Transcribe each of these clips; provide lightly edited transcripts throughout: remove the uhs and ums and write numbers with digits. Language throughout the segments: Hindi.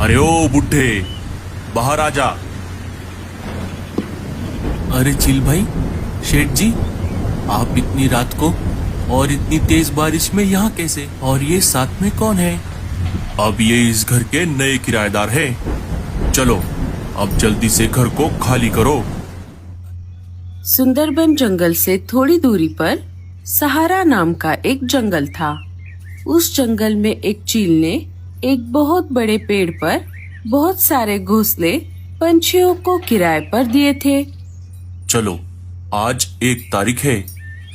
अरे ओ बुड्ढे, बाहर आ जा। अरे चिल भाई, शेठ जी, आप इतनी रात को और इतनी तेज बारिश में यहाँ कैसे? और ये साथ में कौन है? अब ये इस घर के नए किराएदार हैं। चलो अब जल्दी से घर को खाली करो। सुंदरबन जंगल से थोड़ी दूरी पर सहारा नाम का एक जंगल था। उस जंगल में एक चील ने एक बहुत बड़े पेड़ पर बहुत सारे घोंसले पंछियों को किराए पर दिए थे। चलो आज 1 तारीख है,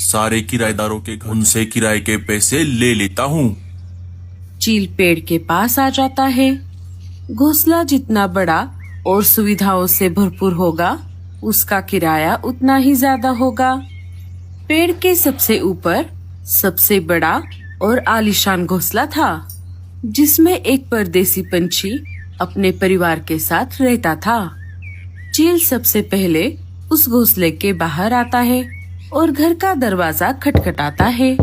सारे किराएदारों के घर उनसे किराए के पैसे ले लेता हूँ। चील पेड़ के पास आ जाता है। घोंसला जितना बड़ा और सुविधाओं से भरपूर होगा, उसका किराया उतना ही ज्यादा होगा। पेड़ के सबसे ऊपर सबसे बड़ा और आलीशान घोंसला था, जिसमें एक परदेसी पंछी अपने परिवार के साथ रहता था। चील सबसे पहले उस घोंसले के बाहर आता है और घर का दरवाजा खटखटाता है।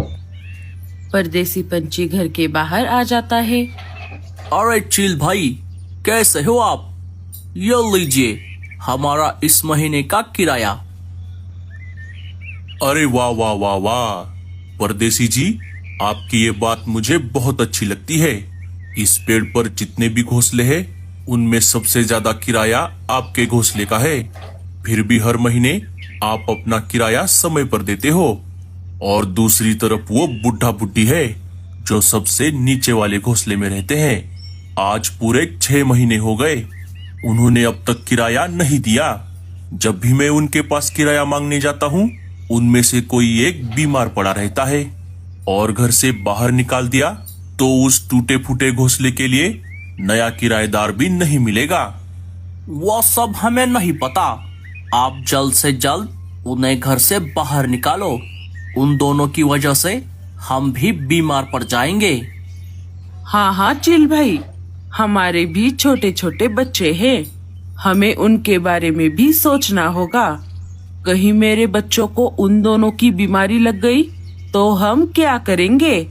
परदेसी पंछी घर के बाहर आ जाता है। अरे चिल भाई, कैसे हो आप? ये लीजिए हमारा इस महीने का किराया। अरे वाह वाह वाह वाह, परदेसी जी, आपकी ये बात मुझे बहुत अच्छी लगती है। इस पेड़ पर जितने भी घोंसले हैं, उनमें सबसे ज्यादा किराया आपके घोंसले का है। फिर भी हर महीने आप अपना किराया समय पर देते हो। और दूसरी तरफ वो बुढ़ा बुड्ढी है जो सबसे नीचे वाले घोंसले में रहते हैं। आज पूरे 6 महीने हो गए, उन्होंने अब तक किराया नहीं दिया। जब भी मैं उनके पास किराया मांगने जाता हूँ, उनमें से कोई एक बीमार पड़ा रहता है और घर से बाहर निकाल दिया तो उस टूटे फूटे घोंसले के लिए नया किराएदार भी नहीं मिलेगा। वो सब हमें नहीं पता। आप जल्द से जल्द उन्हें घर से बाहर निकालो। उन दोनों की वजह से हम भी बीमार पड़ जाएंगे। हाँ चिल भाई, हमारे भी छोटे छोटे बच्चे हैं, हमें उनके बारे में भी सोचना होगा। कहीं मेरे बच्चों को उन दोनों की बीमारी लग गई तो हम क्या करेंगे?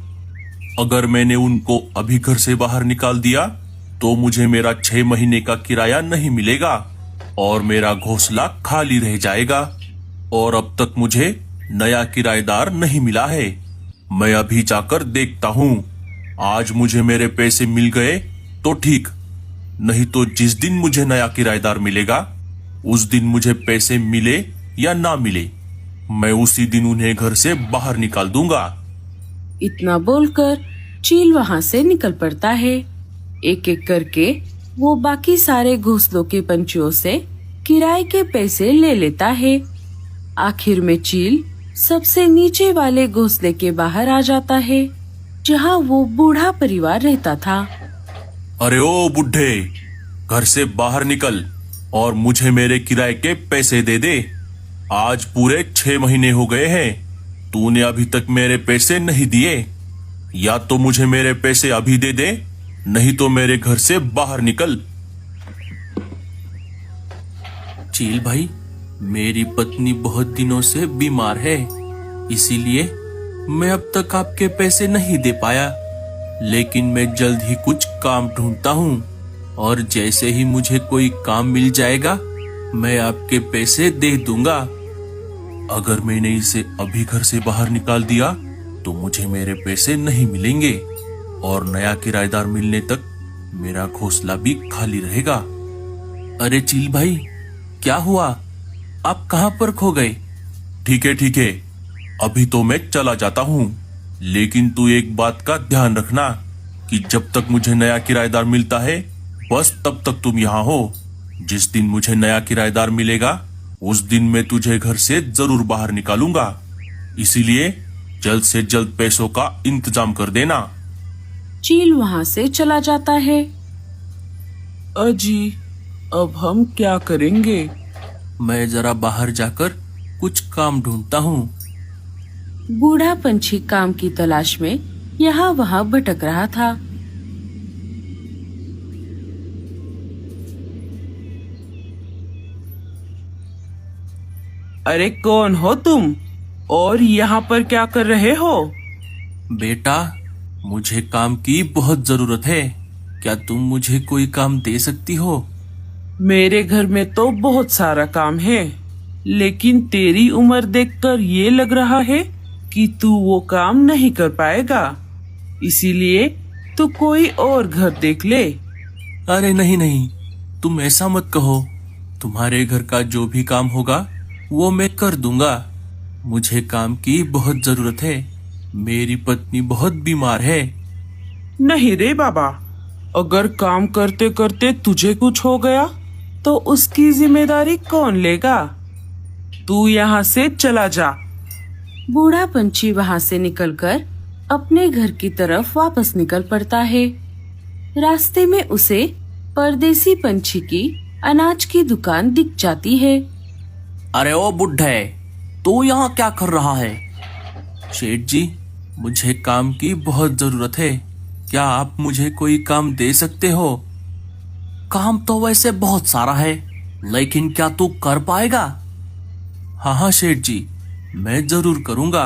अगर मैंने उनको अभी घर से बाहर निकाल दिया तो मुझे मेरा 6 महीने का किराया नहीं मिलेगा और मेरा घोंसला खाली रह जाएगा। और अब तक मुझे नया किराएदार नहीं मिला है। मैं अभी जाकर देखता हूँ। आज मुझे मेरे पैसे मिल गए तो ठीक, नहीं तो जिस दिन मुझे नया किराएदार मिलेगा, उस दिन मुझे पैसे मिले या ना मिले, मैं उसी दिन उन्हें घर से बाहर निकाल दूंगा। इतना बोलकर चील वहाँ से निकल पड़ता है। एक एक करके वो बाकी सारे घोंसलों के पंछियों से किराए के पैसे ले लेता है। आखिर में चील सबसे नीचे वाले घोंसले के बाहर आ जाता है, जहाँ वो बूढ़ा परिवार रहता था। अरे ओ बुड्ढे, घर से बाहर निकल और मुझे मेरे किराए के पैसे दे दे। आज पूरे 6 महीने हो गए हैं, तूने अभी तक मेरे पैसे नहीं दिए। या तो मुझे मेरे पैसे अभी दे दे, नहीं तो मेरे घर से बाहर निकल। चील भाई, मेरी पत्नी बहुत दिनों से बीमार है, इसीलिए मैं अब तक आपके पैसे नहीं दे पाया। लेकिन मैं जल्द ही कुछ काम ढूंढता हूँ और जैसे ही मुझे कोई काम मिल जाएगा, मैं आपके पैसे दे दूंगा। अगर मैंने इसे अभी घर से बाहर निकाल दिया तो मुझे मेरे पैसे नहीं मिलेंगे और नया किराएदार मिलने तक मेरा घोंसला भी खाली रहेगा। अरे चील भाई, क्या हुआ? आप कहाँ पर खो गए? ठीक है, अभी तो मैं चला जाता हूँ, लेकिन तू एक बात का ध्यान रखना कि जब तक मुझे नया किराएदार मिलता है, बस तब तक तुम यहाँ हो। जिस दिन मुझे नया किराएदार मिलेगा, उस दिन मैं तुझे घर से जरूर बाहर निकालूंगा। इसीलिए जल्द से जल्द पैसों का इंतजाम कर देना। चील वहाँ से चला जाता है। अजी, अब हम क्या करेंगे? मैं जरा बाहर जाकर कुछ काम ढूंढता हूँ। बूढ़ा पंछी काम की तलाश में यहाँ वहाँ भटक रहा था। अरे कौन हो तुम और यहाँ पर क्या कर रहे हो? बेटा, मुझे काम की बहुत जरूरत है। क्या तुम मुझे कोई काम दे सकती हो? मेरे घर में तो बहुत सारा काम है, लेकिन तेरी उम्र देखकर ये लग रहा है कि तू वो काम नहीं कर पाएगा, इसीलिए तू कोई और घर देख ले। अरे नहीं नहीं, तुम ऐसा मत कहो। तुम्हारे घर का जो भी काम होगा वो मैं कर दूंगा। मुझे काम की बहुत जरूरत है। मेरी पत्नी बहुत बीमार है। नहीं रे बाबा, अगर काम करते करते तुझे कुछ हो गया तो उसकी जिम्मेदारी कौन लेगा? तू यहाँ से चला जा। बूढ़ा पंछी वहाँ से निकलकर अपने घर की तरफ वापस निकल पड़ता है। रास्ते में उसे परदेसी पंछी की अनाज की दुकान दिख जाती है। अरे ओ बुढ़े, तू यहाँ क्या कर रहा है? सेठ जी, मुझे काम की बहुत जरूरत है। क्या आप मुझे कोई काम दे सकते हो? काम तो वैसे बहुत सारा है, लेकिन क्या तू कर पाएगा? हाँ हाँ सेठ जी, मैं जरूर करूँगा।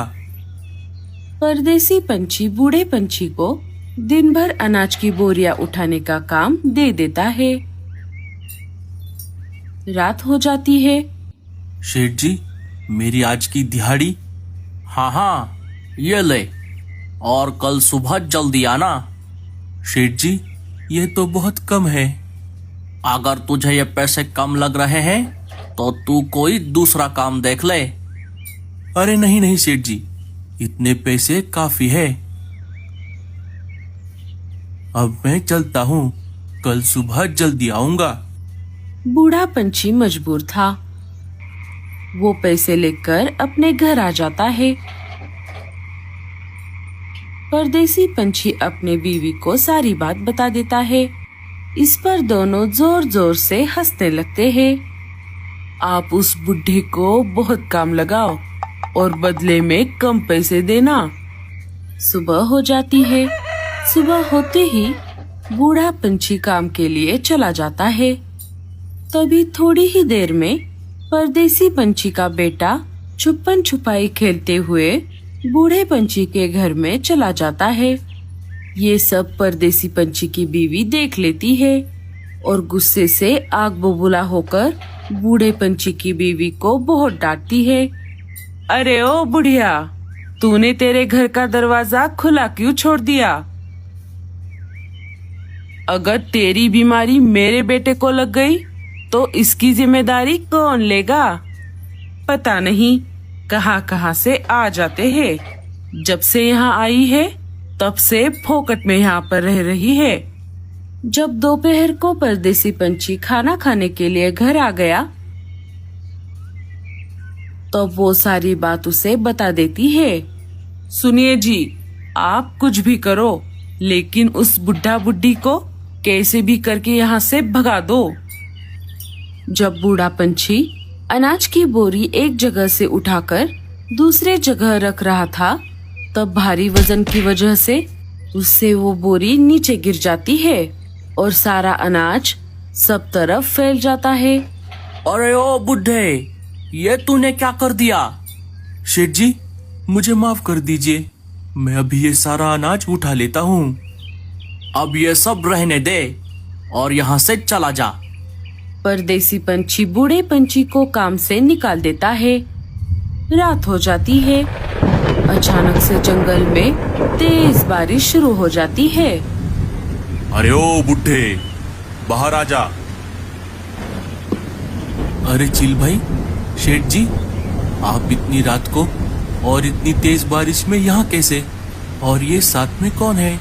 परदेसी पंछी बूढ़े पंछी को दिन भर अनाज की बोरियां उठाने का काम दे देता है। रात हो जाती है। सेठ जी, मेरी आज की दिहाड़ी? हाँ हाँ, ये ले, और कल सुबह जल्दी आना। सेठ जी, ये तो बहुत कम है। अगर तुझे ये पैसे कम लग रहे हैं तो तू कोई दूसरा काम देख ले। अरे नहीं नहीं सेठ जी, इतने पैसे काफी है। अब मैं चलता हूँ, कल सुबह जल्दी आऊंगा। बूढ़ा पंछी मजबूर था। वो पैसे लेकर अपने घर आ जाता है। परदेसी पंछी अपने बीवी को सारी बात बता देता है। इस पर दोनों जोर जोर से हंसने लगते हैं। आप उस बुढ़े को बहुत काम लगाओ और बदले में कम पैसे देना। सुबह हो जाती है। सुबह होते ही बूढ़ा पंछी काम के लिए चला जाता है। तभी थोड़ी ही देर में परदेसी पंछी का बेटा छुपन छुपाई खेलते हुए बूढ़े पंछी के घर में चला जाता है। ये सब परदेसी पंछी की बीवी देख लेती है और गुस्से से आग बबूला होकर बूढ़े पंछी की बीवी को बहुत डांटती है। अरे ओ बुढ़िया, तूने तेरे घर का दरवाजा खुला क्यों छोड़ दिया? अगर तेरी बीमारी मेरे बेटे को लग गई तो इसकी जिम्मेदारी कौन लेगा? पता नहीं कहाँ से आ जाते हैं। जब से यहाँ आई है तब से फोकट में यहाँ पर रह रही है। जब दोपहर को परदेसी पंछी खाना खाने के लिए घर आ गया तो वो सारी बात उसे बता देती है। सुनिए जी, आप कुछ भी करो, लेकिन उस बुढ़ा बुढ़ी को कैसे भी करके यहाँ से भगा दो। जब बूढ़ा पंछी अनाज की बोरी एक जगह से उठाकर दूसरे जगह रख रहा था, तब भारी वजन की वजह से उससे वो बोरी नीचे गिर जाती है और सारा अनाज सब तरफ फैल जाता है। अरे ओ बुढ़े, ये तूने क्या कर दिया? सेठ जी, मुझे माफ कर दीजिए, मैं अभी ये सारा अनाज उठा लेता हूँ। अब ये सब रहने दे और यहाँ से चला जा। परदेसी पंछी बूढ़े पंछी को काम से निकाल देता है। रात हो जाती है। अचानक से जंगल में तेज बारिश शुरू हो जाती है। अरे ओ बुढ़े, बाहर आ जा। अरे चिल भाई, सेठ जी, आप इतनी रात को और इतनी तेज बारिश में यहाँ कैसे? और ये साथ में कौन है?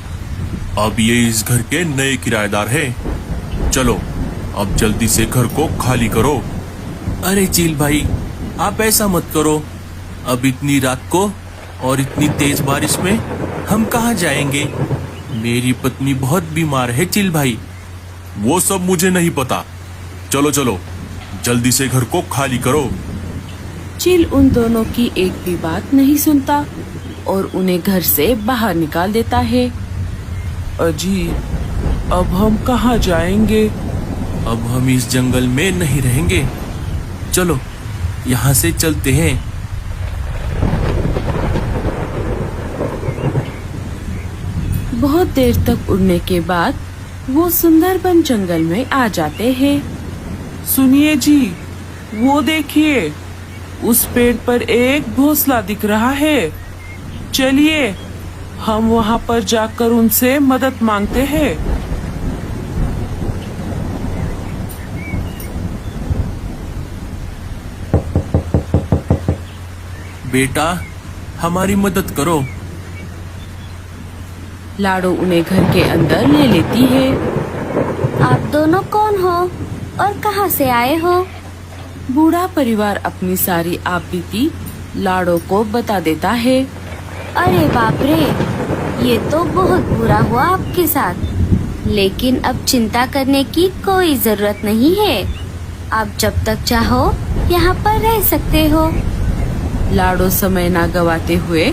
अब ये इस घर के नए किराएदार हैं। चलो अब जल्दी से घर को खाली करो। अरे चिल भाई, आप ऐसा मत करो। अब इतनी रात को और इतनी तेज बारिश में हम कहाँ जाएंगे? मेरी पत्नी बहुत बीमार है चिल भाई। वो सब मुझे नहीं पता। चलो चलो जल्दी से घर को खाली करो। चिल उन दोनों की एक भी बात नहीं सुनता और उन्हें घर से बाहर निकाल देता है। अजी, अब हम कहाँ जाएंगे? अब हम इस जंगल में नहीं रहेंगे। चलो यहाँ से चलते हैं। बहुत देर तक उड़ने के बाद वो सुंदरबन जंगल में आ जाते हैं। सुनिए जी, वो देखिए, उस पेड़ पर एक घोंसला दिख रहा है। चलिए हम वहाँ पर जाकर उनसे मदद मांगते हैं। बेटा, हमारी मदद करो। लाडो उन्हें घर के अंदर ले लेती है। आप दोनों कौन हो और कहाँ से आए हो? बूढ़ा परिवार अपनी सारी आपबीती लाडो को बता देता है। अरे बाप रे, ये तो बहुत बुरा हुआ आपके साथ। लेकिन अब चिंता करने की कोई जरूरत नहीं है। आप जब तक चाहो यहाँ पर रह सकते हो। लाडो समय ना गवाते हुए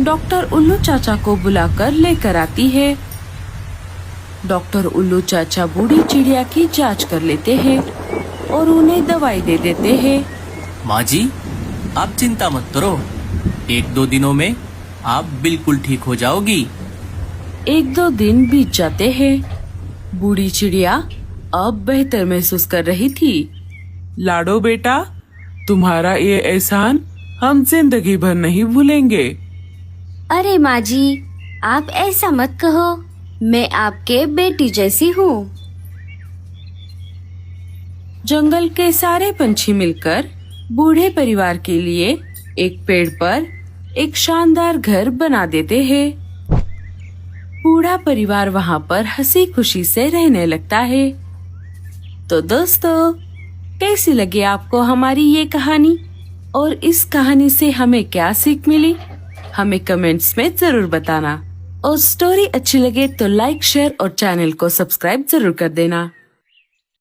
डॉक्टर उल्लू चाचा को बुलाकर लेकर आती है। डॉक्टर उल्लू चाचा बूढ़ी चिड़िया की जांच कर लेते हैं और उन्हें दवाई दे देते हैं। माँ जी, आप चिंता मत करो, 1-2 दिनों में आप बिल्कुल ठीक हो जाओगी। 1-2 दिन बीत जाते हैं। बूढ़ी चिड़िया अब बेहतर महसूस कर रही थी। लाडो बेटा, तुम्हारा ये एहसान हम जिंदगी भर नहीं भूलेंगे। अरे माँ जी, आप ऐसा मत कहो, मैं आपके बेटी जैसी हूँ। जंगल के सारे पंछी मिलकर बूढ़े परिवार के लिए एक पेड़ पर एक शानदार घर बना देते हैं। बूढ़ा परिवार वहाँ पर हंसी खुशी से रहने लगता है। तो दोस्तों, कैसी लगी आपको हमारी ये कहानी और इस कहानी से हमें क्या सीख मिली? हमें कमेंट्स में जरूर बताना। और स्टोरी अच्छी लगे तो लाइक, शेयर और चैनल को सब्सक्राइब जरूर कर देना।